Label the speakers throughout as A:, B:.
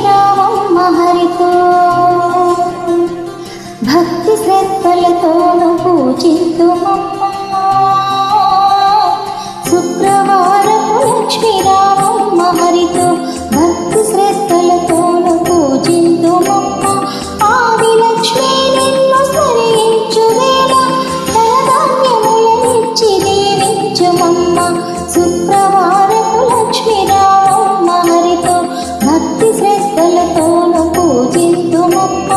A: రావమ్మ హరితో భక్తి శ్రద్ధలతోను పూజింతుమమ్మ శుక్రవారపు లక్ష్మీ రావమ్మ హరితో భక్తి శ్రద్ధలతోను పూజింతుమమ్మ ఆది లక్ష్మీ నిన్ను స్మరించువేళ ధనధాన్యములనిచ్చి దీవించుమమ్మ శుక్రవారపు లక్ష్మీ రావమ్మ హరితో భక్తి శ్రద్ధలతోను పూజింతుమమ్మ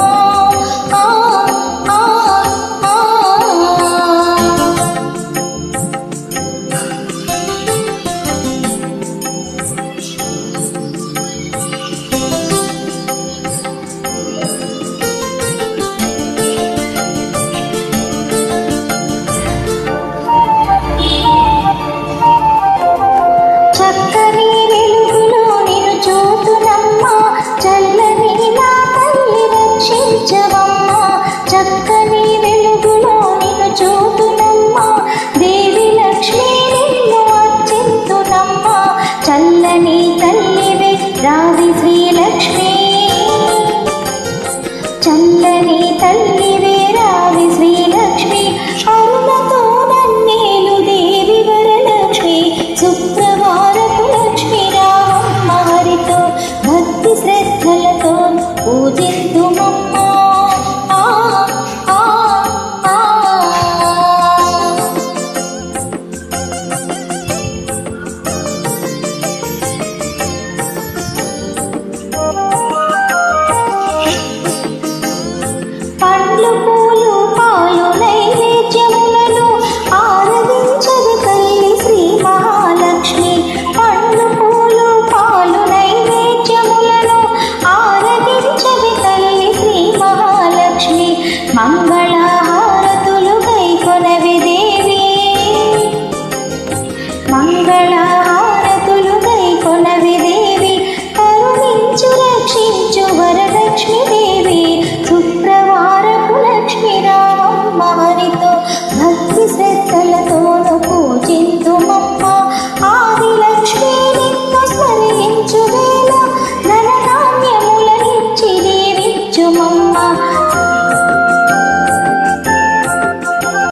A: చక్కని వెలుగులో నిన్ను చూతునమ్మా చల్లని నా తల్లి రక్షించవమ్మా చక్కని వెలుగులో నిన్ను చూతునమ్మా దేవి లక్ష్మీ నిన్ను అర్చింతునమ్మా చల్లని తల్లివే రావి శ్రీలక్ష్మి